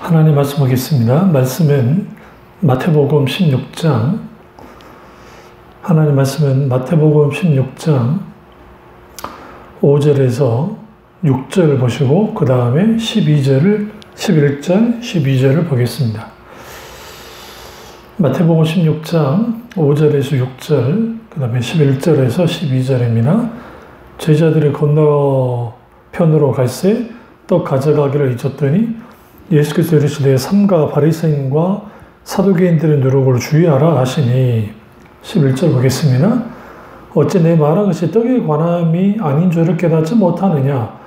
하나님 말씀 보겠습니다. 말씀은 마태복음 16장, 하나님 말씀은 마태복음 16장 5절에서 6절 보시고 그 다음에 11절, 12절을 보겠습니다. 마태복음 16장 5절에서 6절, 그 다음에 11절에서 12절입니다. 제자들이 건너편으로 갈새 떡 가져가기를 잊었더니 예수께서 이르시되 삼가 바리새인과 사두개인들의 누룩을 주의하라 하시니 11절 보겠습니다. 어찌 내 말한 것이 떡에 관함이 아닌 줄을 깨닫지 못하느냐.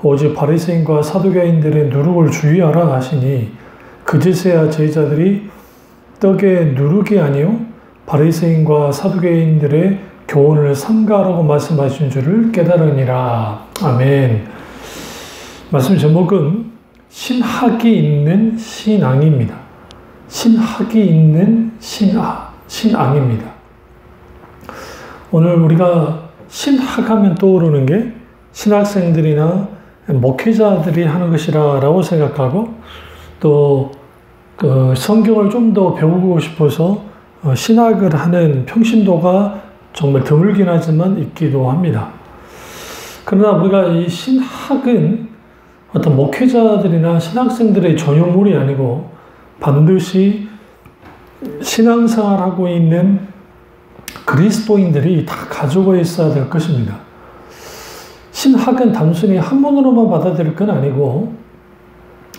오직 바리새인과 사두개인들의 누룩을 주의하라 하시니 그제서야 제자들이 떡의 누룩이 아니요 바리새인과 사두개인들의 교훈을 삼가라고 말씀하신 줄을 깨달으니라. 아멘. 말씀 제목은 신학이 있는 신앙입니다. 신학이 있는 신앙입니다. 오늘 우리가 신학하면 떠오르는 게 신학생들이나 목회자들이 하는 것이라고 생각하고 또 성경을 좀 더 배우고 싶어서 신학을 하는 평신도가 정말 드물긴 하지만 있기도 합니다. 그러나 우리가 이 신학은 어떤 목회자들이나 신학생들의 전유물이 아니고 반드시 신앙생활하고 있는 그리스도인들이 다 가지고 있어야 될 것입니다. 신학은 단순히 학문으로만 받아들일 건 아니고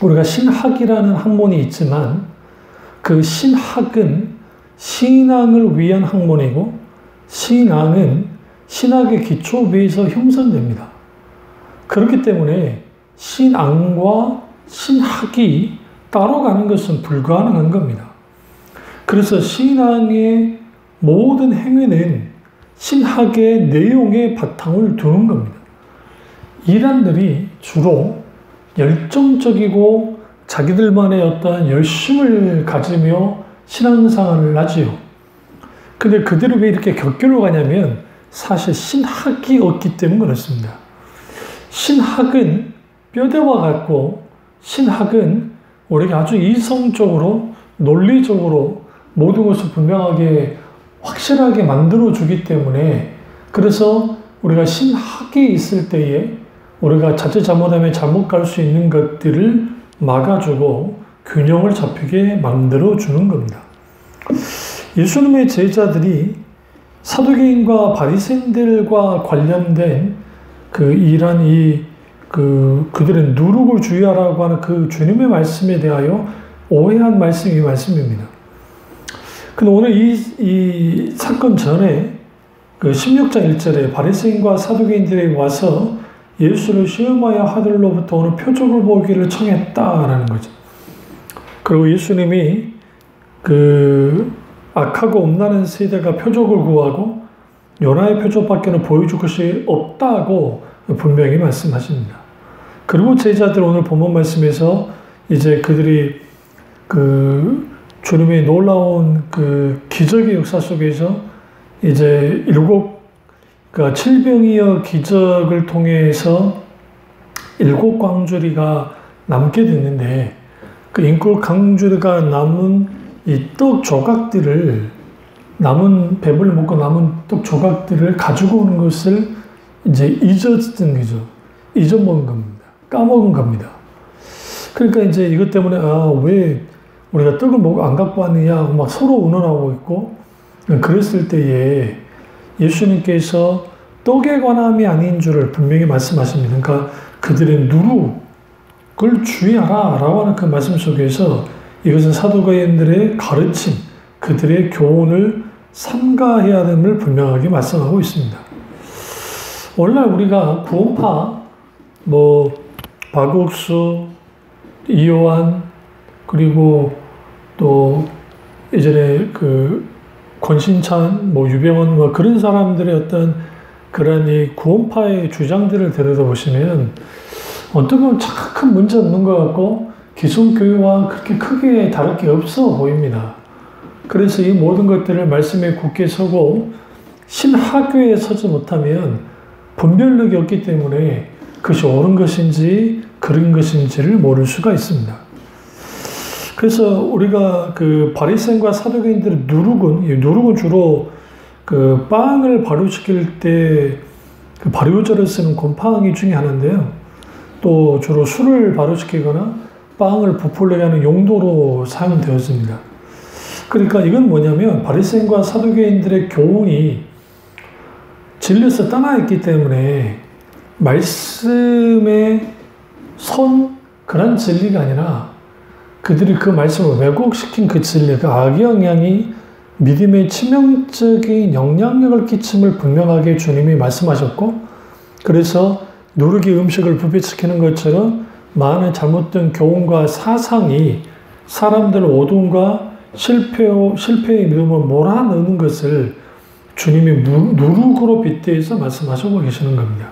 우리가 신학이라는 학문이 있지만 그 신학은 신앙을 위한 학문이고 신앙은 신학의 기초 위에서 형성됩니다. 그렇기 때문에 신앙과 신학이 따로 가는 것은 불가능한 겁니다. 그래서 신앙의 모든 행위는 신학의 내용에 바탕을 두는 겁니다. 이단들이 주로 열정적이고 자기들만의 어떤 열심을 가지며 신앙생활을 하지요. 근데 그들이 왜 이렇게 격결로 가냐면 사실 신학이 없기 때문에 그렇습니다. 신학은 뼈대와 같고 신학은 우리에게 아주 이성적으로 논리적으로 모든 것을 분명하게 확실하게 만들어주기 때문에 그래서 우리가 신학이 있을 때에 우리가 자칫 잘못하면 잘못 갈 수 있는 것들을 막아주고 균형을 잡히게 만들어주는 겁니다. 예수님의 제자들이 사두개인과 바리새인들과 관련된 그들의 누룩을 주의하라고 하는 그 주님의 말씀에 대하여 오해한 말씀이 이 말씀입니다. 근데 오늘 이 사건 전에 그 16장 1절에 바리새인과 사두개인들이 와서 예수를 시험하여 하늘로부터 오는 표적을 보기를 청했다라는 거죠. 그리고 예수님이 그 악하고 음란한 세대가 표적을 구하고 요나의 표적밖에는 보여줄 것이 없다고 분명히 말씀하십니다. 그리고 제자들 오늘 본문 말씀에서 이제 그들이 그 주님의 놀라운 그 기적의 역사 속에서 이제 칠병이어 기적을 통해서 7 광주리가 남게 됐는데 그 7 광주리가 남은 이 떡 조각들을 배불리 먹고 남은 떡 조각들을 가지고 오는 것을 이제 잊었던 거죠. 잊어먹은 겁니다. 까먹은 겁니다. 그러니까 이제 이것 때문에 왜 우리가 떡을 안 갖고 왔느냐 하고 막 서로 의논하고 있고 그랬을 때에 예수님께서 떡에 관함이 아닌 줄을 분명히 말씀하십니다. 그러니까 그들의 누룩을 주의하라 라고 하는 그 말씀 속에서 이것은 사두개인들의 가르침, 그들의 교훈을 삼가해야 됨을 분명하게 말씀하고 있습니다. 오늘날 우리가 구원파, 박옥수, 이요한, 그리고 또 예전에 권신찬, 유병원, 그런 사람들의 어떤 그런 이 구원파의 주장들을 들여다보시면 어떤 건 참 큰 문제 없는 것 같고 기성교회와 그렇게 크게 다를 게 없어 보입니다. 그래서 이 모든 것들을 말씀에 굳게 서고 신학교에 서지 못하면 분별력이 없기 때문에 그것이 옳은 것인지 그른 것인지를 모를 수가 있습니다. 그래서 우리가 그 바리새인과 사두개인들의 누룩은 주로 그 빵을 발효시킬 때 그 발효제를 쓰는 곰팡이 중에 하나인데요. 또 주로 술을 발효시키거나 빵을 부풀리게 하는 용도로 사용되었습니다. 그러니까 이건 뭐냐면 바리새인과 사두개인들의 교훈이 진리에서 떠나있기 때문에 말씀에 선 그런 진리가 아니라 그들이 그 말씀을 왜곡시킨 그 진리, 그 악의 영향이 믿음에 치명적인 영향력을 끼침을 분명하게 주님이 말씀하셨고, 그래서 누룩이 음식을 부패시키는 것처럼 많은 잘못된 교훈과 사상이 사람들의 어둠과 실패의 믿음을 몰아넣는 것을 주님이 누룩으로 빗대어서 말씀하시고 계시는 겁니다.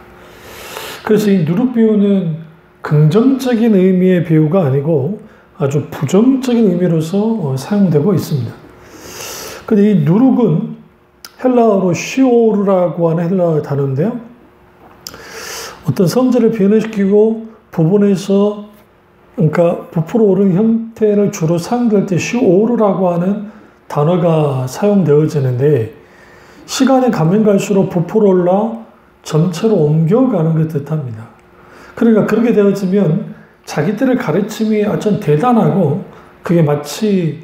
그래서 이 누룩 비유는 긍정적인 의미의 비유가 아니고 아주 부정적인 의미로서 사용되고 있습니다. 근데 이 누룩은 헬라어로 시오르라고 하는 헬라어 단어인데요. 어떤 성질을 변화시키고 부분에서 그러니까 부풀어 오르는 형태를 주로 사용될 때 시오르라고 하는 단어가 사용되어지는데 시간이 가면 갈수록 부풀어 올라 전체로 옮겨가는 것 뜻합니다. 그러니까 그렇게 되어지면 자기들의 가르침이 아주 대단하고 그게 마치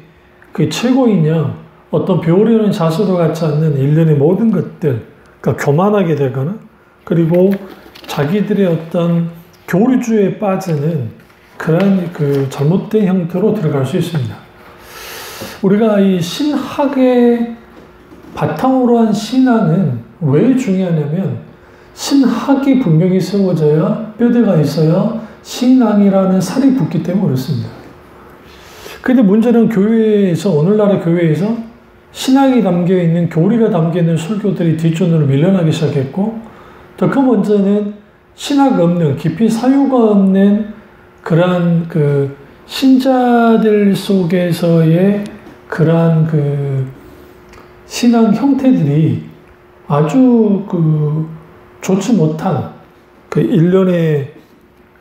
그 최고인 양 어떤 배우려는 자세도 같지 않는 일련의 모든 것들, 그러니까 교만하게 되거나 그리고 자기들의 어떤 교리주의에 빠지는 그런 그 잘못된 형태로 들어갈 수 있습니다. 우리가 이 신학의 바탕으로 한 신앙은 왜 중요하냐면 신학이 분명히 세워져야 뼈대가 있어야 신앙이라는 살이 붙기 때문에 그렇습니다. 그런데 문제는 교회에서 오늘날의 교회에서 신학이 담겨있는 교리가 담겨있는 설교들이 뒷전으로 밀려나기 시작했고 더 큰 문제는 신학 없는 깊이 사유가 없는 그러한 그 신자들 속에서의 그러한 그 신앙 형태들이 아주 그 좋지 못한 그 일련의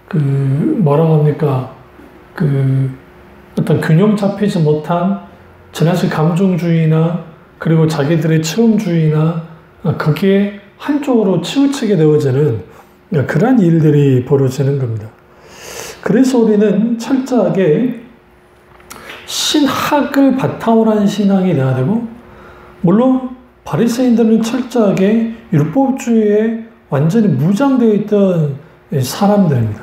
그 뭐라고 합니까 그 어떤 균형 잡히지 못한 지나친 감정주의나 그리고 자기들의 체험주의나 거기에 한쪽으로 치우치게 되어지는 그러한 일들이 벌어지는 겁니다. 그래서 우리는 철저하게 신학을 바탕으로 한 신앙이 돼야 되고 물론 바리새인들은 철저하게 율법주의에 완전히 무장되어 있던 사람들입니다.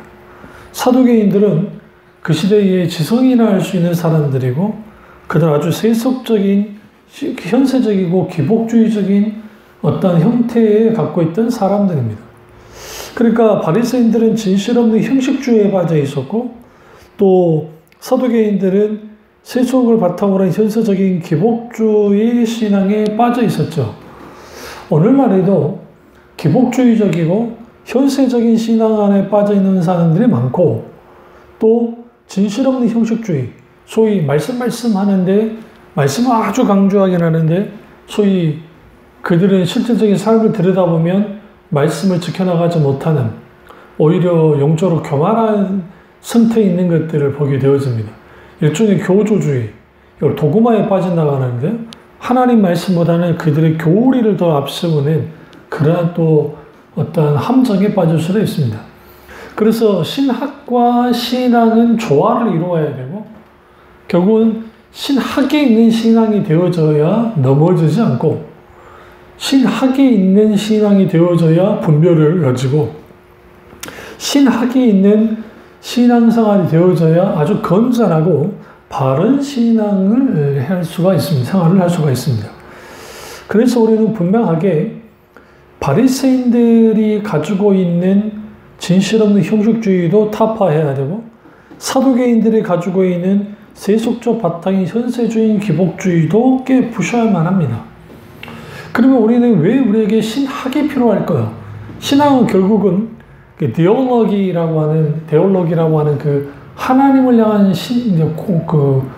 사두개인들은 그 시대에 지성이나 할 수 있는 사람들이고 그들은 아주 세속적인 현세적이고 기복주의적인 어떤 형태에 갖고 있던 사람들입니다. 그러니까 바리새인들은 진실 없는 형식주의에 빠져 있었고 또 사두개인들은 세속을 바탕으로 한 현세적인 기복주의 신앙에 빠져 있었죠. 오늘날에도 기복주의적이고 현세적인 신앙 안에 빠져 있는 사람들이 많고 또 진실 없는 형식주의, 소위 말씀 하는데 말씀을 아주 강조하긴 하는데 소위 그들은 실질적인 삶을 들여다보면 말씀을 지켜나가지 못하는 오히려 영적으로 교만한 상태에 있는 것들을 보게 되어집니다. 일종의 교조주의, 도구마에 빠져나가는데 하나님 말씀보다는 그들의 교리를 더 앞세우는 그러한 또 어떤 함정에 빠질 수도 있습니다. 그래서 신학과 신앙은 조화를 이루어야 되고 결국은 신학에 있는 신앙이 되어져야 넘어지지 않고 신학에 있는 신앙이 되어져야 분별을 가지고 신학에 있는 신앙생활이 되어져야 아주 건전하고 바른 신앙을 할 수가 있습니다. 생활을 할 수가 있습니다. 그래서 우리는 분명하게 바리새인들이 가지고 있는 진실 없는 형식주의도 타파해야 되고 사두개인들이 가지고 있는 세속적 바탕인 현세주의 기복주의도 깨부셔야만 합니다. 그러면 우리는 왜 우리에게 신학이 필요할까요? 신학은 결국은 데올로기라고 하는 그 하나님을 향한 그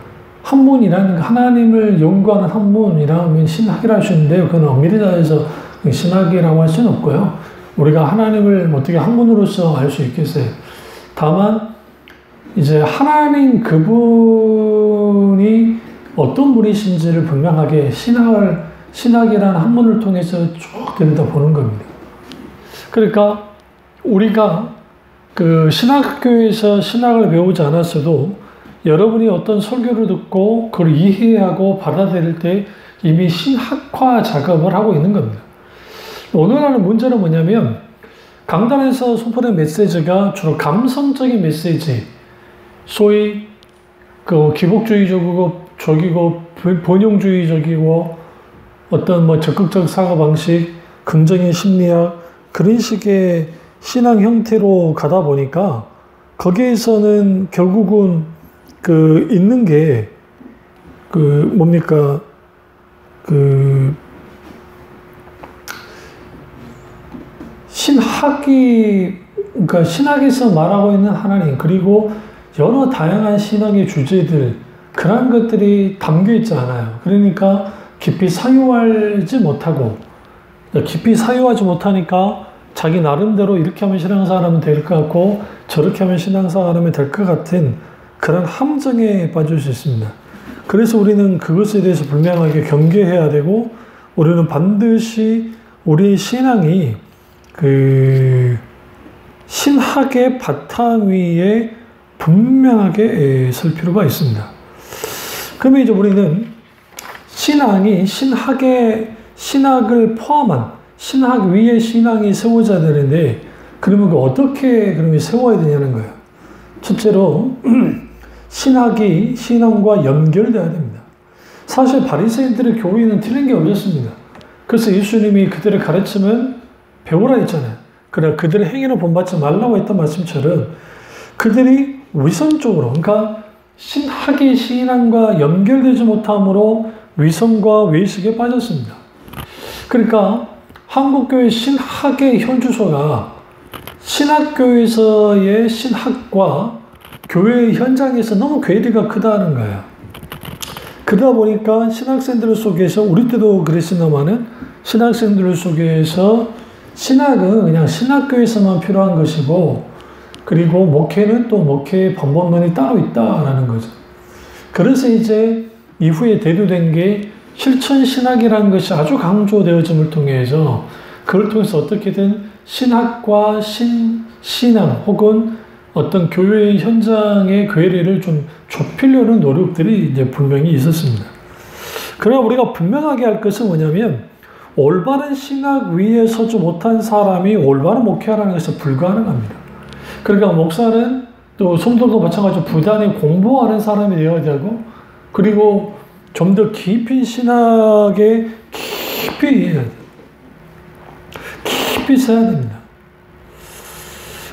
학문이라는 하나님을 연구하는 학문이라면 신학이라 할 수 있는데요. 그건 엄밀히 따져서 신학이라고 할 수는 없고요. 우리가 하나님을 어떻게 학문으로서 알 수 있겠어요. 다만 이제 하나님 그분이 어떤 분이신지를 분명하게 신학이라는 학문을 통해서 쭉 들여다보는 겁니다. 그러니까 우리가 그 신학교에서 신학을 배우지 않았어도 여러분이 어떤 설교를 듣고 그걸 이해하고 받아들일 때 이미 신학화 작업을 하고 있는 겁니다. 오늘날의 문제는 뭐냐면 강단에서 선포된 메시지가 주로 감성적인 메시지, 소위 그 기복주의적이고 본용주의적이고 어떤 뭐 적극적 사고방식, 긍정의 심리학 그런 식의 신앙 형태로 가다 보니까 거기에서는 결국은 그 있는 게 그 뭡니까 그 신학이 그러니까 신학에서 말하고 있는 하나님 그리고 여러 다양한 신앙의 주제들 그런 것들이 담겨 있지 않아요. 그러니까 깊이 사유하지 못하니까 자기 나름대로 이렇게 하면 신앙생활하면 될 것 같고 저렇게 하면 신앙생활하면 될 것 같은 그런 함정에 빠질 수 있습니다. 그래서 우리는 그것에 대해서 분명하게 경계해야 되고 우리는 반드시 우리의 신앙이 그 신학의 바탕 위에 분명하게 설 필요가 있습니다. 그러면 이제 우리는 신앙이 신학을 포함한 신학 위에 신앙이 세워져야 되는데 그러면 어떻게 그러면 세워야 되냐는 거예요. 첫째로 신학이 신앙과 연결돼야 됩니다. 사실 바리새인들의 교리는 틀린 게 없었습니다. 그래서 예수님이 그들의 가르침은 배우라 했잖아요. 그러나 그들의 행위를 본받지 말라고 했던 말씀처럼 그들이 위선적으로 그러니까 신학이 신앙과 연결되지 못함으로 위선과 외식에 빠졌습니다. 그러니까 한국교회 신학의 현주소가 신학교에서의 신학과 교회 현장에서 너무 괴리가 크다는 거예요. 그러다 보니까 신학생들 속에서 우리 때도 그랬습니다마는 신학생들 속에서 신학은 그냥 신학교에서만 필요한 것이고 그리고 목회는 또 목회의 방법론이 따로 있다라는 거죠. 그래서 이제 이후에 대두된 게 실천신학이라는 것이 아주 강조되어짐을 통해서 그걸 통해서 어떻게든 신학과 신앙 혹은 어떤 교회 현장의 괴리를 좀 좁히려는 노력들이 이제 분명히 있었습니다. 그러나 우리가 분명하게 할 것은 뭐냐면 올바른 신학 위에 서지 못한 사람이 올바른 목회하라는 것은 불가능합니다. 그러니까 목사는 또 성도도 마찬가지로 부단히 공부하는 사람이 되어야 되고 그리고 좀 더 깊은 신학에 깊이 써야 됩니다.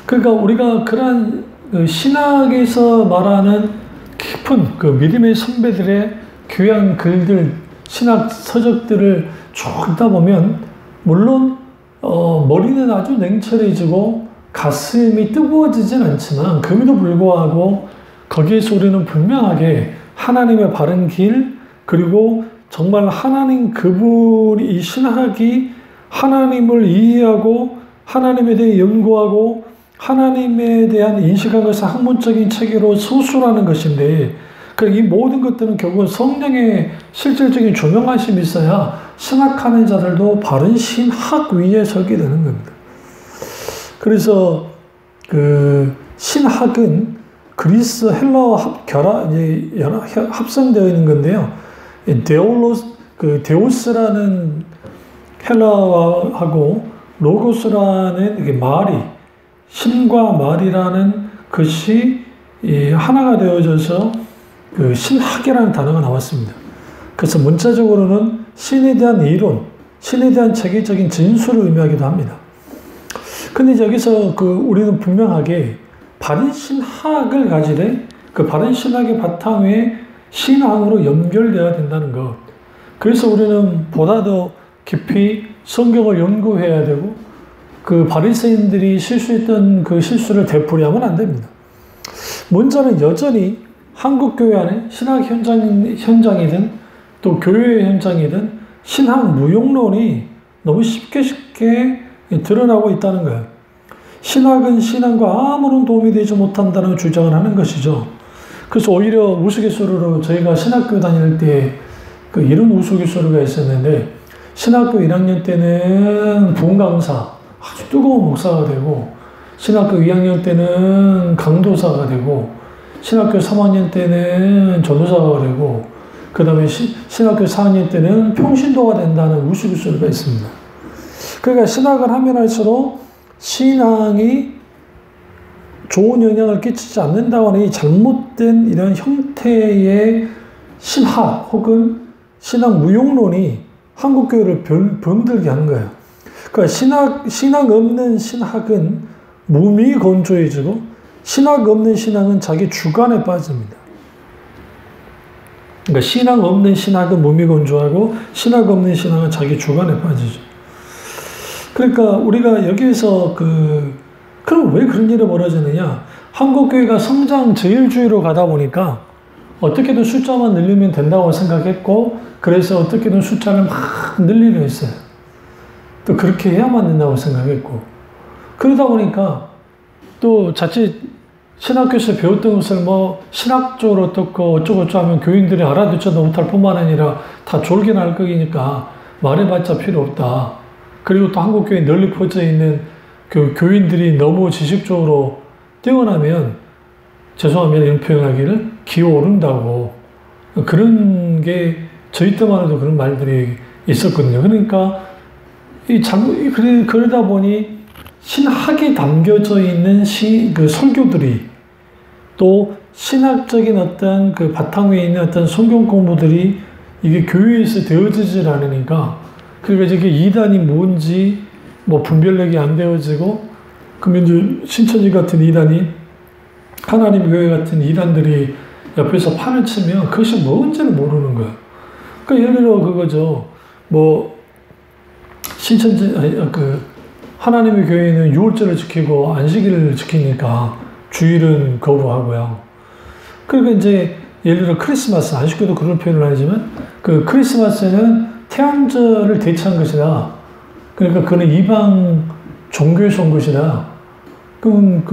그러니까 우리가 그러한 신학에서 말하는 깊은 그 믿음의 선배들의 귀한 글들, 신학 서적들을 쭉 읽다 보면 물론 머리는 아주 냉철해지고 가슴이 뜨거워지진 않지만 그럼에도 불구하고 거기에서 우리는 분명하게 하나님의 바른 길 그리고 정말 하나님 그분이 이 신학이 하나님을 이해하고 하나님에 대해 연구하고 하나님에 대한 인식한 것을 학문적인 체계로 서술하는 것인데 이 모든 것들은 결국은 성령의 실질적인 조명하심이 있어야 신학하는 자들도 바른 신학 위에 서게 되는 겁니다. 그래서 그 신학은 그리스 헬라어 합성되어 있는 건데요. 데오스라는 헬라어하고 로고스라는 말이 신과 말이라는 것이 하나가 되어져서 그 신학이라는 단어가 나왔습니다. 그래서 문자적으로는 신에 대한 이론, 신에 대한 체계적인 진술을 의미하기도 합니다. 근데 여기서 우리는 분명하게 바른 신학을 가지되 그 바른 신학의 바탕 위에 신앙으로 연결되어야 된다는 것. 그래서 우리는 보다 더 깊이 성경을 연구해야 되고 그 바리새인들이 실수했던 그 실수를 되풀이하면 안 됩니다. 문제는 여전히 한국 교회 안에 신학 현장이든 또 교회 현장이든 신학 무용론이 너무 쉽게 드러나고 있다는 거예요. 신학은 신앙과 아무런 도움이 되지 못한다는 주장을 하는 것이죠. 그래서 오히려 우스갯소리로 저희가 신학교 다닐 때 이런 우스갯소리가 있었는데, 신학교 1학년 때는 부흥강사, 아주 뜨거운 목사가 되고, 신학교 2학년 때는 강도사가 되고, 신학교 3학년 때는 전도사가 되고, 그 다음에 신학교 4학년 때는 평신도가 된다는 우스갯소리가 있습니다. 그러니까 신학을 하면 할수록 신앙이 좋은 영향을 끼치지 않는다고 하는 이 잘못된 이런 형태의 신학 혹은 신학 무용론이 한국교회를 병들게 하는 거예요. 그러니까 신학 없는 신학은 무미건조해지고, 신학 없는 신앙은 자기 주관에 빠집니다. 그러니까 신앙 없는 신학은 무미건조하고, 신학 없는 신앙은 자기 주관에 빠지죠. 그러니까 우리가 여기에서 그럼 왜 그런 일이 벌어지느냐? 한국교회가 성장 제일주의로 가다 보니까 어떻게든 숫자만 늘리면 된다고 생각했고, 그래서 어떻게든 숫자를 막 늘리려 했어요. 또 그렇게 해야만 된다고 생각했고, 그러다 보니까 또 자칫 신학교에서 배웠던 것을 신학적으로 어쩌고저쩌고 하면 교인들이 알아듣지도 못할 뿐만 아니라 다 졸게 날 거니까 말해봤자 필요 없다. 그리고 또 한국교회에 널리 퍼져 있는 교인들이 너무 지식적으로 뛰어나면, 죄송하면 이런 표현하기를, 기어오른다고. 그런 게 저희 때만 해도 그런 말들이 있었거든요. 그러니까 그러다 보니 신학이 담겨져 있는 설교들이, 또 신학적인 어떤 바탕 위에 있는 어떤 성경 공부들이 이게 교회에서 되어지질 않으니까, 그러니까 이게 이단이 뭔지 분별력이 안 되어지고, 그러면 이제 신천지 같은 이단이, 하나님 교회 같은 이단들이 옆에서 판을 치면 그것이 뭔지를 모르는 거예요. 그러니까 예를 들어 그거죠. 신천지, 하나님의 교회는 유월절을 지키고 안식일을 지키니까 주일은 거부하고요. 그러니까 이제 예를 들어 크리스마스, 안식교도 그런 표현을 하지만, 크리스마스는 태양절을 대체한 것이다. 그러니까 그는 이방 종교에서 온 것이다. 그럼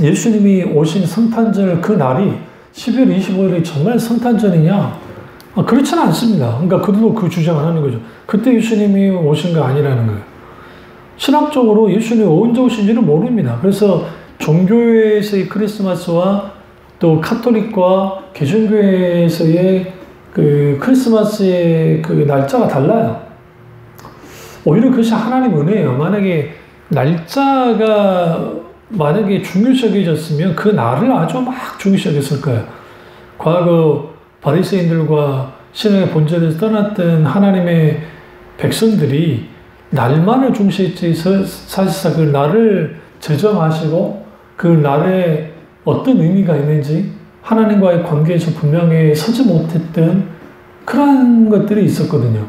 예수님이 오신 성탄절 그 날이 12월 25일이 정말 성탄절이냐? 그렇지는 않습니다. 그러니까 그들도 그 주장을 하는 거죠. 그때 예수님이 오신 거 아니라는 거예요. 신학적으로 예수님이 언제 오신지는 모릅니다. 그래서 종교에서의 크리스마스와 또 카톨릭과 개신교에서의 크리스마스의 날짜가 달라요. 오히려 그것이 하나님 은혜예요. 만약에 날짜가 중요시해졌으면 그 날을 아주 막 중요시했을 거예요. 과거 바리새인들과 신앙의 본질에서 떠났던 하나님의 백성들이 날만을 중시했지, 사실상 그 날을 제정하시고 그 날에 어떤 의미가 있는지 하나님과의 관계에서 분명히 서지 못했던 그런 것들이 있었거든요.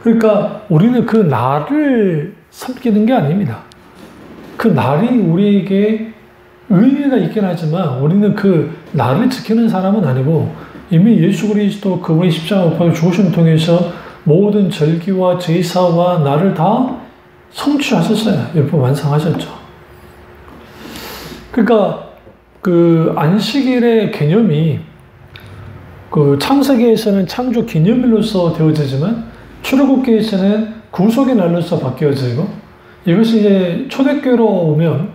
그러니까 우리는 그 날을 섬기는 게 아닙니다. 그 날이 우리에게 의미가 있긴 하지만 우리는 그 날을 지키는 사람은 아니고, 이미 예수 그리스도 그분이 십자가 못 박혀 죽으심을 통해서 모든 절기와 제사와 날을 다 성취하셨어요. 일부 완성하셨죠. 그러니까 안식일의 개념이 창세기에서는 창조 기념일로서 되어지지만 출애굽기에서는 구속의 날로서 바뀌어지고, 이것이 이제 초대교회로 오면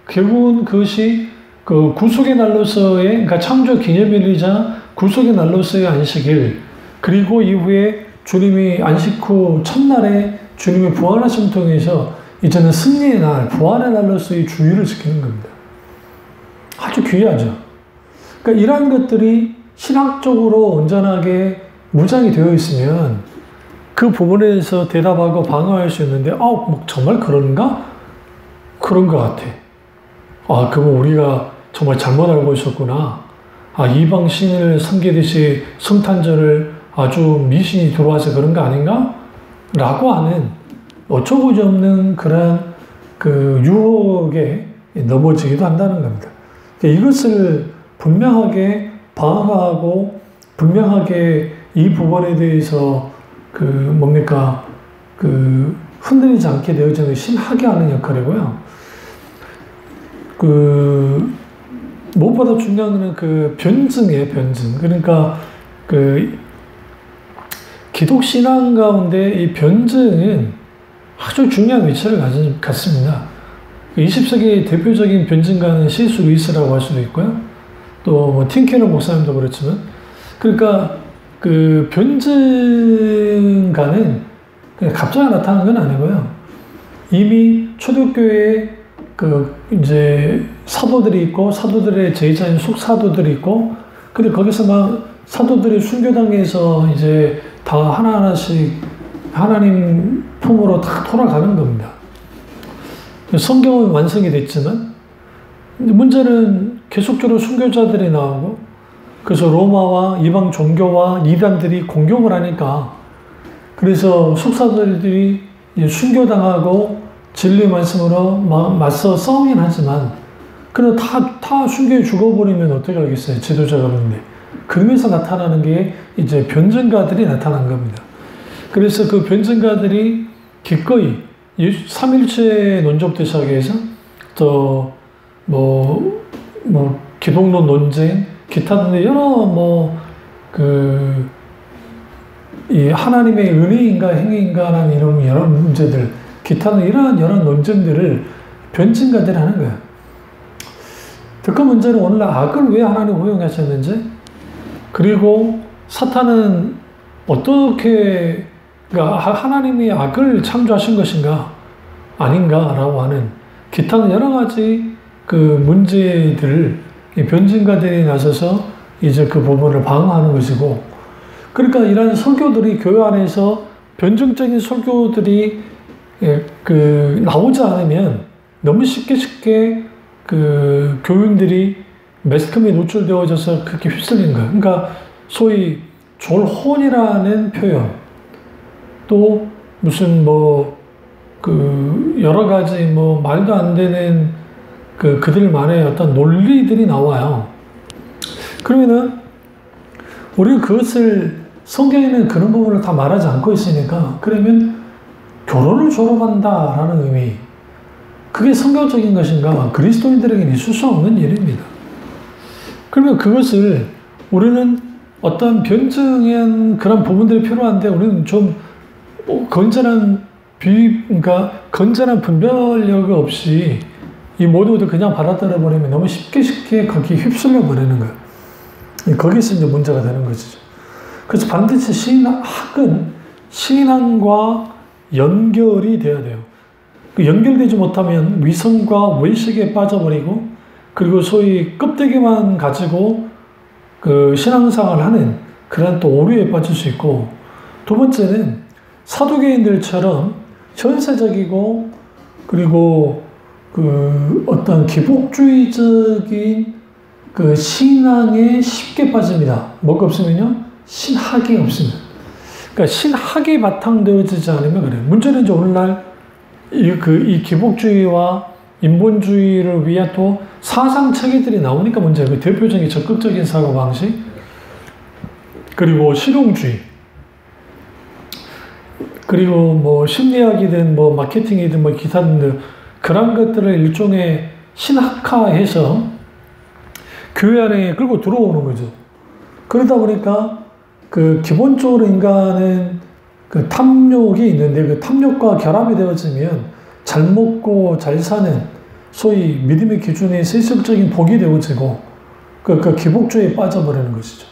결국은 그것이 구속의 날로서의, 그러니까 창조 기념일이자 구속의 날로서의 안식일, 그리고 이후에 주님이 안식 후 첫날에 주님이 부활하심을 통해서 이제는 승리의 날, 부활의 날로서의 주일을 지키는 겁니다. 아주 귀하죠. 그러니까 이러한 것들이 신학적으로 온전하게 무장이 되어 있으면 그 부분에 대해서 대답하고 방어할 수 있는데, 정말 그런가? 그런 것 같아. 그거 우리가 정말 잘못 알고 있었구나. 이방 신을 섬기듯이 성탄절을 아주 미신이 들어와서 그런 거 아닌가? 라고 하는 어처구니 없는 그런 유혹에 넘어지기도 한다는 겁니다. 이것을 분명하게 방어하고 분명하게 이 부분에 대해서 흔들리지 않게 되어지는 신하게 하는 역할이고요. 무엇보다 중요한 것은 그 변증이에요, 변증. 그러니까 기독신앙 가운데 이 변증은 아주 중요한 위치를 갖습니다. 20세기의 대표적인 변증가는 C.S. 루이스라고 할 수도 있고요. 또 틴케러 목사님도 그렇지만, 그러니까 그 변증가는 그냥 갑자기 나타난 건 아니고요. 이미 초대교회에 이제 사도들이 있고, 사도들의 제자인 숙사도들이 있고, 그리고 거기서 막 사도들이 순교당에서 이제 다 하나하나씩 하나님 품으로 다 돌아가는 겁니다. 성경은 완성이 됐지만, 문제는 계속적으로 순교자들이 나오고, 그래서 로마와 이방 종교와 이단들이 공격을 하니까, 그래서 숙사들이 순교당하고 진리 말씀으로 맞서 싸우긴 하지만, 그래도 다 순교에 죽어버리면 어떻게 하겠어요? 지도자가 그런데. 그러면서 나타나는 게 이제 변증가들이 나타난 겁니다. 그래서 그 변증가들이 기꺼이 삼일체 논적부터 시작해서 또 기독론 논쟁, 기타 등의 여러 이 하나님의 은혜인가 행위인가라는 이런 여러 문제들, 기타 등 이러한 여러 논쟁들을 변증가들이 하는 거예요. 그 문제는 오늘날 악을 왜 하나님 허용하셨는지, 그리고 사탄은 어떻게, 그러니까 하나님이 악을 창조하신 것인가 아닌가라고 하는 기타 여러 가지 그 문제들을 변증가들이 나서서 이제 그 부분을 방어하는 것이고, 그러니까 이런 설교들이 교회 안에서 변증적인 설교들이 나오지 않으면 너무 쉽게 교인들이 매스컴에 노출되어져서 그렇게 휩쓸리는 거예요. 그러니까 소위 졸혼이라는 표현, 또 무슨 여러 가지 말도 안 되는 그들만의 어떤 논리들이 나와요. 그러면은 우리는 그것을 성경에는 그런 부분을 다 말하지 않고 있으니까, 그러면 결혼을 졸업한다라는 의미, 그게 성경적인 것인가? 그리스도인들에게는 있을 수 없는 일입니다. 그러면 그것을 우리는 어떤 변증한 그런 부분들이 필요한데, 우리는 좀 건전한 분별력 없이 이 모든 것을 그냥 받아들여 버리면 너무 쉽게 거기에 휩쓸려 버리는 거예요. 거기서 이제 문제가 되는 것이죠. 그래서 반드시 신학은 신앙과 연결이 돼야 돼요. 연결되지 못하면 위선과 외식에 빠져버리고, 그리고 소위 껍데기만 가지고 신앙생활을 하는 그런 또 오류에 빠질 수 있고, 두 번째는 사두개인들처럼 현세적이고, 그리고 어떤 기복주의적인 신앙에 쉽게 빠집니다. 뭐가 없으면요? 신학이 없습니다. 그러니까 신학이 바탕되어지지 않으면 그래요. 문제는 이제 오늘날 이 기복주의와 인본주의를 위한 또 사상 체계들이 나오니까 문제예요. 그 대표적인 적극적인 사고방식, 그리고 실용주의, 그리고 심리학이든 마케팅이든 기타 등등 그런 것들을 일종의 신학화해서 교회 안에 끌고 들어오는 거죠. 그러다 보니까 기본적으로 인간은 탐욕이 있는데, 그 탐욕과 결합이 되어지면 잘 먹고 잘 사는 소위 믿음의 기준이 세속적인 복이 되어지고, 기복주의에 빠져버리는 것이죠.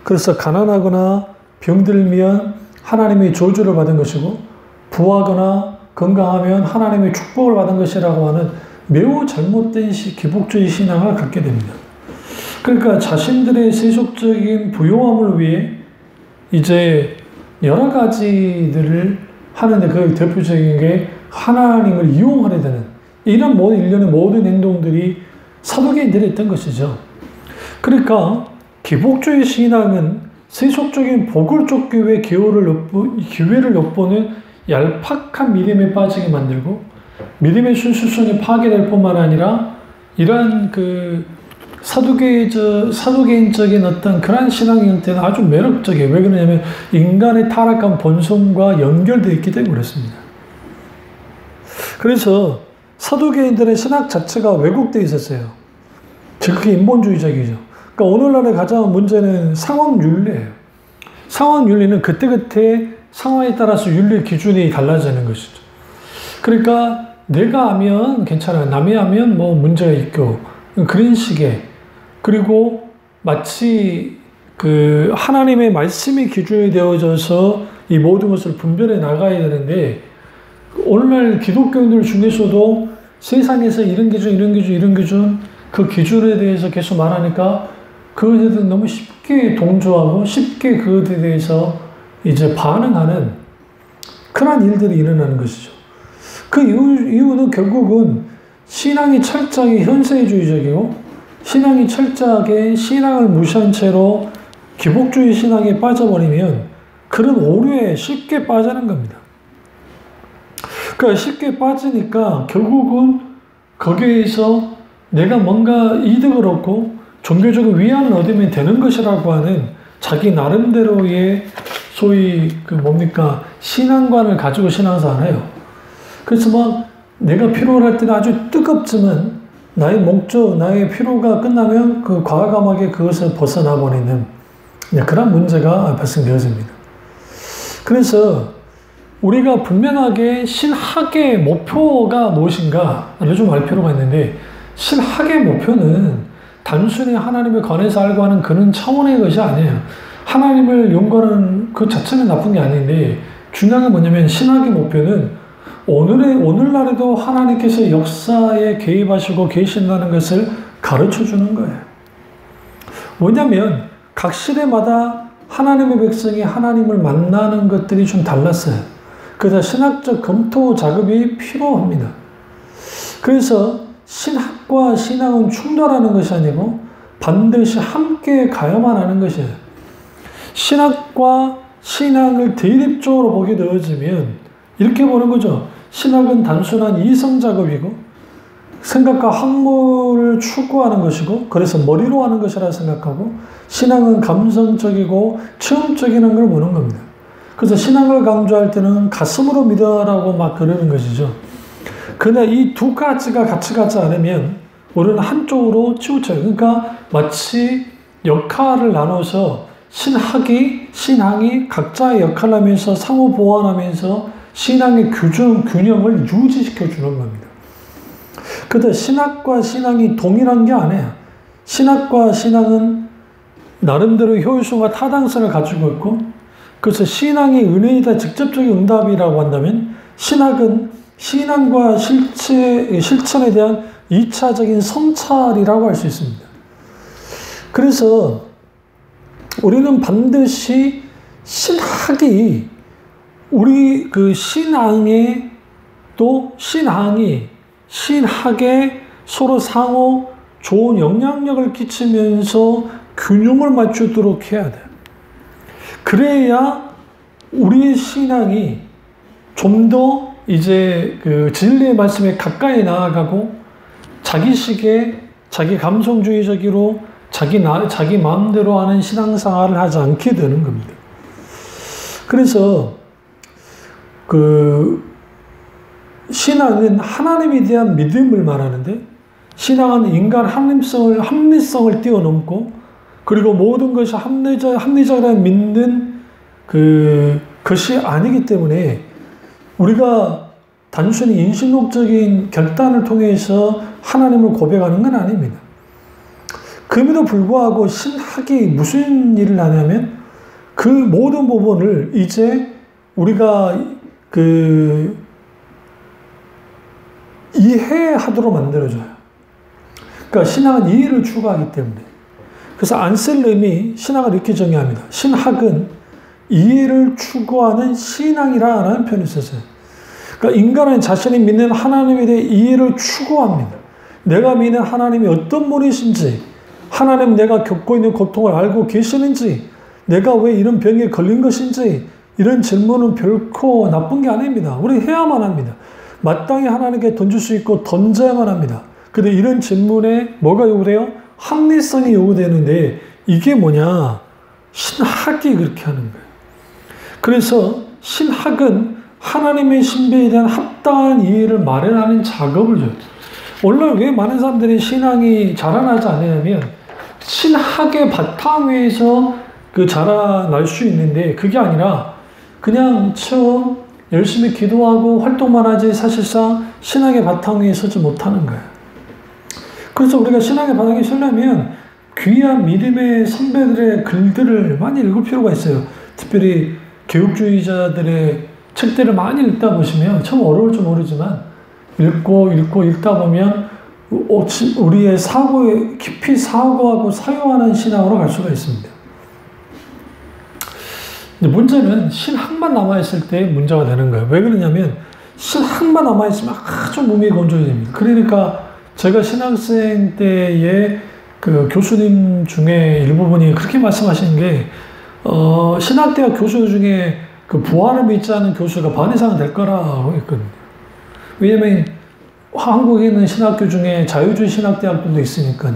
그래서 가난하거나 병들면 하나님의 저주를 받은 것이고, 부하거나 건강하면 하나님의 축복을 받은 것이라고 하는 매우 잘못된 기복주의 신앙을 갖게 됩니다. 그러니까 자신들의 세속적인 부요함을 위해 이제 여러 가지들을 하는데, 그 대표적인 게 하나님을 이용하려 되는 이런 일련의 모든 행동들이 사도계인들이 했던 것이죠. 그러니까 기복주의 신앙은 세속적인 복을 쫓기 위해 기회를 엿보는 얄팍한 믿음에 빠지게 만들고, 믿음의 순수성이 파괴될 뿐만 아니라 이러한 사두개인적인 어떤 그러한 신앙 형태는 아주 매력적이에요. 왜 그러냐면 인간의 타락한 본성과 연결되어 있기 때문에 그렇습니다. 그래서 사두개인들의 신학 자체가 왜곡되어 있었어요. 그게 인본주의적이죠. 그러니까 오늘날의 가장 문제는 상황윤리예요. 상황윤리는 그때그때 상황에 따라서 윤리 기준이 달라지는 것이죠. 그러니까 내가 하면 괜찮아요. 남이 하면 뭐 문제가 있고 그런 식의, 그리고 마치 그 하나님의 말씀이 기준이 되어져서 이 모든 것을 분별해 나가야 되는데, 오늘날 기독교인들 중에서도 세상에서 이런 기준 그 기준에 대해서 계속 말하니까 그것에 대해서 너무 쉽게 동조하고 쉽게 그것에 대해서 이제 반응하는 그런 일들이 일어나는 것이죠. 그 이유는 결국은 신앙이 철저하게 현세주의적이고 신앙이 철저하게 신앙을 무시한 채로 기복주의 신앙에 빠져버리면 그런 오류에 쉽게 빠지는 겁니다. 그러니까 쉽게 빠지니까 결국은 거기에서 내가 뭔가 이득을 얻고 종교적인 위안을 얻으면 되는 것이라고 하는 자기 나름대로의 소위 신앙관을 가지고 신앙생활을 해요. 그래서 막 내가 필요할 할 때는 아주 뜨겁지만 나의 목적, 나의 필요가 끝나면 그 과감하게 그것을 벗어나 버리는 그런 문제가 발생되어집니다. 그래서 우리가 분명하게 신학의 목표가 무엇인가를 좀 알 필요가 있는데, 신학의 목표는 단순히 하나님을 관해서 알고 하는 그런 차원의 것이 아니에요. 하나님을 연구하는 그 자체는 나쁜 게 아닌데, 중요한 건 뭐냐면 신학의 목표는 오늘날에도 하나님께서 역사에 개입하시고 계신다는 것을 가르쳐 주는 거예요. 왜냐하면 각 시대마다 하나님의 백성이 하나님을 만나는 것들이 좀 달랐어요. 그래서 신학적 검토 작업이 필요합니다. 그래서 신학과 신앙은 충돌하는 것이 아니고 반드시 함께 가야만 하는 것이에요. 신학과 신앙을 대립적으로 보게 되어지면 이렇게 보는 거죠. 신학은 단순한 이성 작업이고 생각과 학문을 추구하는 것이고, 그래서 머리로 하는 것이라 생각하고, 신앙은 감성적이고 체험적인 걸 보는 겁니다. 그래서 신앙을 강조할 때는 가슴으로 믿어라고 막 그러는 것이죠. 그러나 이 두 가지가 같이 가지 않으면 우리는 한쪽으로 치우쳐요. 그러니까 마치 역할을 나눠서 신앙이 각자의 역할을 하면서 상호 보완하면서 신앙의 균형을 유지시켜 주는 겁니다. 그런데 신학과 신앙이 동일한 게 아니에요. 신학과 신앙은 나름대로 효율성과 타당성을 가지고 있고, 그래서 신앙이 은혜이다 직접적인 응답이라고 한다면 신학은 신앙과 실천에 대한 2차적인 성찰이라고 할 수 있습니다. 그래서 우리는 반드시 신학이 우리 그 신앙에 신학에 서로 상호 좋은 영향력을 끼치면서 균형을 맞추도록 해야 돼요. 그래야 우리의 신앙이 좀 더 이제 그 진리의 말씀에 가까이 나아가고 자기식의 자기 감성주의적으로 자기 마음대로 하는 신앙생활을 하지 않게 되는 겁니다. 그래서 그 신앙은 하나님에 대한 믿음을 말하는데, 신앙은 인간 합리성을 뛰어넘고, 그리고 모든 것이 합리적이라 믿는 것이 아니기 때문에 우리가 단순히 인신록적인 결단을 통해서 하나님을 고백하는 건 아닙니다. 그럼에도 불구하고 신학이 무슨 일을 하냐면 그 모든 부분을 이제 우리가 이해하도록 만들어줘요. 그러니까 신학은 이해를 추구하기 때문에. 그래서 안셀름이 신학을 이렇게 정의합니다. 신학은 이해를 추구하는 신앙이라는 표현을 썼어요. 그러니까 인간은 자신이 믿는 하나님에 대해 이해를 추구합니다. 내가 믿는 하나님이 어떤 분이신지, 하나님 내가 겪고 있는 고통을 알고 계시는지, 내가 왜 이런 병에 걸린 것인지, 이런 질문은 결코 나쁜 게 아닙니다. 우리 해야만 합니다. 마땅히 하나님께 던질 수 있고 던져야만 합니다. 근데 이런 질문에 뭐가 요구돼요? 합리성이 요구되는데 이게 뭐냐? 신학이 그렇게 하는 거예요. 그래서 신학은 하나님의 신비에 대한 합당한 이해를 마련하는 작업을 줘요. 오늘날 왜 많은 사람들이 신앙이 자라나지 않느냐면 신학의 바탕 위에서 그 자라날 수 있는데 그게 아니라 그냥 처음 열심히 기도하고 활동만 하지 사실상 신학의 바탕 위에 서지 못하는 거예요. 그래서 우리가 신학의 바탕에 서려면 귀한 믿음의 선배들의 글들을 많이 읽을 필요가 있어요. 특별히 개혁주의자들의 책들을 많이 읽다 보시면 처음 어려울지 모르지만 읽고 읽다 보면 우리의 사고에 깊이 사고하고 사용하는 신앙으로 갈 수가 있습니다. 문제는 신학만 남아있을 때 문제가 되는 거예요. 왜 그러냐면 신학만 남아있으면 아주 몸이 건조해집니다. 그러니까 제가 신학생 때에 그 교수님 중에 일부분이 그렇게 말씀하시는 게 신학대학 교수 중에 그 부활을 믿지 않는 교수가 반 이상은 될 거라고 했거든요. 왜냐면 한국에 있는 신학교 중에 자유주의 신학대학들도 있으니까요.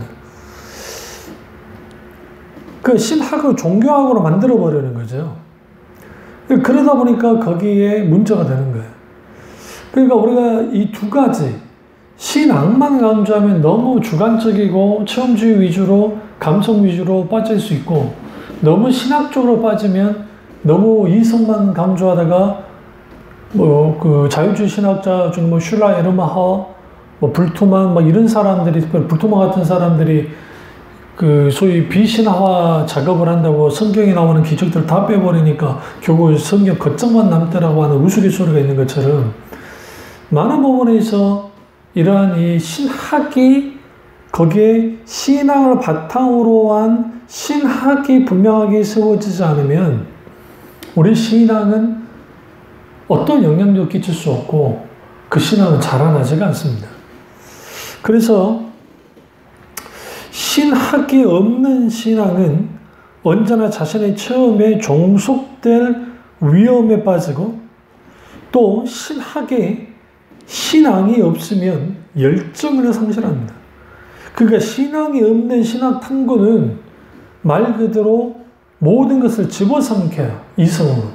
그 신학을 종교학으로 만들어버리는 거죠. 그러다 보니까 거기에 문제가 되는 거예요. 그러니까 우리가 이 두 가지, 신앙만 강조하면 너무 주관적이고 체험주의 위주로, 감성 위주로 빠질 수 있고, 너무 신학적으로 빠지면 너무 이성만 강조하다가 그 자유주의 신학자 중에 슐라 에르마하, 불트만 이런 사람들이, 불트만 같은 사람들이 그 소위 비신화화 작업을 한다고 성경에 나오는 기적들을 다 빼버리니까 결국 성경 겉장만 남더라고 하는 우스갯소리가 있는 것처럼 많은 부분에서 이러한 이 신학이 거기에 신앙을 바탕으로 한 신학이 분명하게 세워지지 않으면 우리 신앙은 어떤 영향력도 끼칠 수 없고 그 신앙은 자라나지가 않습니다. 그래서 신학이 없는 신앙은 언제나 자신의 체험에 종속될 위험에 빠지고 또 신앙이 없으면 열정을 상실합니다. 그러니까 신앙이 없는 신학 탐구는 말 그대로 모든 것을 집어삼켜요. 이성으로.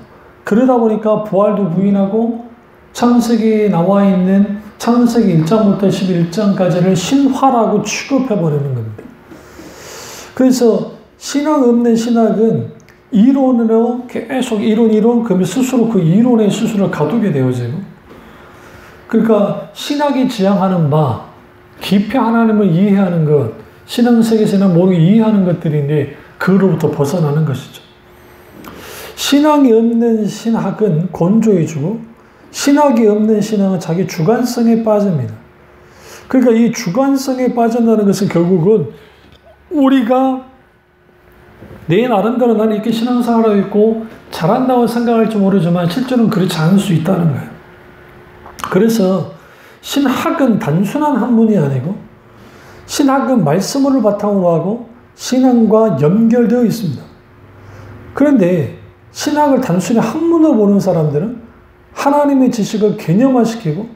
그러다 보니까 부활도 부인하고 창세기에 나와 있는 창세기 1장부터 11장까지를 신화라고 취급해버리는 겁니다. 그래서 신앙 없는 신학은 이론으로 계속 이론 그러면 스스로 그 이론에 스스로 가두게 되어지고 그러니까 신학이 지향하는 바 깊이 하나님을 이해하는 것 신앙세계에서는 모두 이해하는 것들인데 그로부터 벗어나는 것이죠. 신앙이 없는 신학은 건조해지고 신학이 없는 신앙은 자기 주관성에 빠집니다. 그러니까 이 주관성에 빠진다는 것은 결국은 우리가 내 나름대로 나는 이렇게 신앙생활을 하고 있고 잘한다고 생각할지 모르지만 실제로는 그렇지 않을 수 있다는 거예요. 그래서 신학은 단순한 학문이 아니고 신학은 말씀을 바탕으로 하고 신앙과 연결되어 있습니다. 그런데 신학을 단순히 학문으로 보는 사람들은 하나님의 지식을 개념화시키고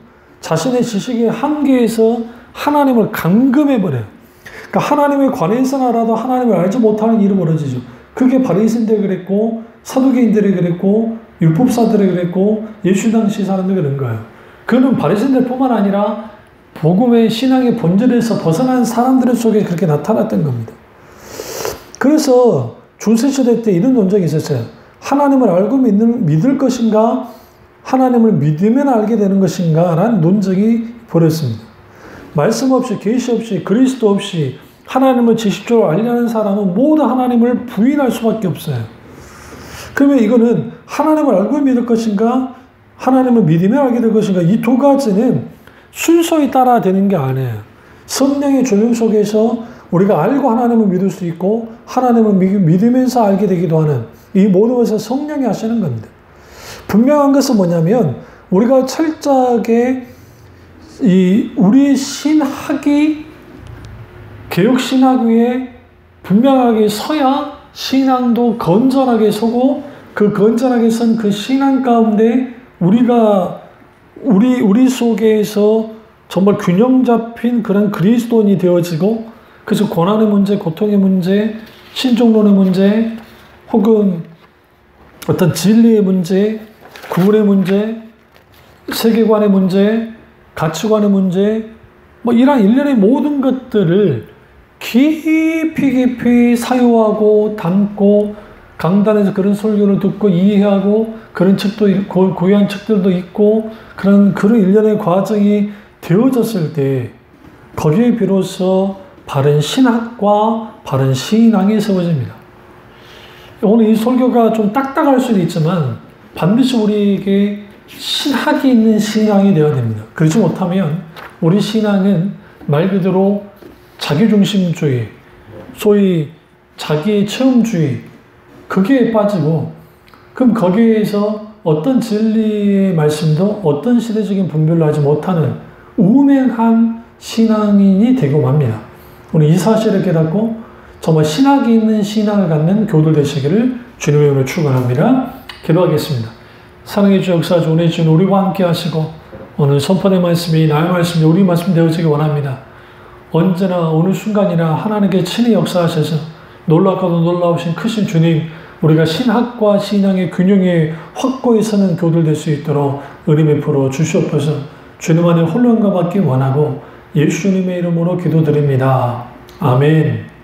자신의 지식의 한계에서 하나님을 감금해버려요. 그러니까 하나님에 관해서나라도 하나님을 알지 못하는 일이 벌어지죠. 그게 바리새인들이 그랬고 사두개인들이 그랬고 율법사들이 그랬고 예수 당시 사람들이 그런 거예요. 그는 바리새인들뿐만 아니라 복음의 신앙의 본질에서 벗어난 사람들 속에 그렇게 나타났던 겁니다. 그래서 중세시대 때 이런 논쟁이 있었어요. 하나님을 알고 믿을 것인가 하나님을 믿으면 알게 되는 것인가 라는 논쟁이 벌어졌습니다. 말씀 없이 계시 없이 그리스도 없이 하나님을 지식적으로 알려는 사람은 모두 하나님을 부인할 수밖에 없어요. 그러면 이거는 하나님을 알고 믿을 것인가 하나님을 믿으면 알게 될 것인가 이 두 가지는 순서에 따라 되는 게 아니에요. 성령의 조명 속에서 우리가 알고 하나님을 믿을 수 있고 하나님을 믿으면서 알게 되기도 하는 이 모든 것을 성령이 하시는 겁니다. 분명한 것은 뭐냐면 우리가 철저하게 우리 신학이 개혁신학 위에 분명하게 서야 신앙도 건전하게 서고 그 건전하게 선 그 신앙 가운데 우리 속에서 정말 균형 잡힌 그런 그리스도인이 되어지고 그래서 고난의 문제, 고통의 문제, 신종론의 문제 혹은 어떤 진리의 문제, 구원의 문제 세계관의 문제, 가치관의 문제, 뭐 이런 일련의 모든 것들을 깊이 사유하고 담고 강단에서 그런 설교를 듣고 이해하고 그런 책도 읽고 고유한 책들도 있고 그런 일련의 과정이 되어졌을 때 거기에 비로소 바른 신학과 바른 신앙이 세워집니다. 오늘 이 설교가 좀 딱딱할 수도 있지만 반드시 우리에게 신학이 있는 신앙이 되어야 됩니다. 그렇지 못하면 우리 신앙은 말 그대로 자기중심주의, 소위 자기의 체험주의, 그게 빠지고 그럼 거기에서 어떤 진리의 말씀도 어떤 시대적인 분별을 하지 못하는 우맹한 신앙인이 되고 맙니다. 오늘 이 사실을 깨닫고 정말 신학이 있는 신앙을 갖는 교우들 되시기를 주님의 이름으로 축원합니다. 기도하겠습니다. 사랑의 주 역사주 오늘 주님 우리와 함께 하시고 오늘 선포된 말씀이 나의 말씀이 우리 말씀 되어지기 원합니다. 언제나 어느 순간이나 하나님께 친히 역사하셔서 놀랍고도 놀라우신 크신 주님 우리가 신학과 신앙의 균형에 확고히 서는 교우들 될 수 있도록 은혜 베풀어 주시옵소서. 주님 안에 홀로 응답받기 원하고 예수님의 이름으로 기도드립니다. 아멘.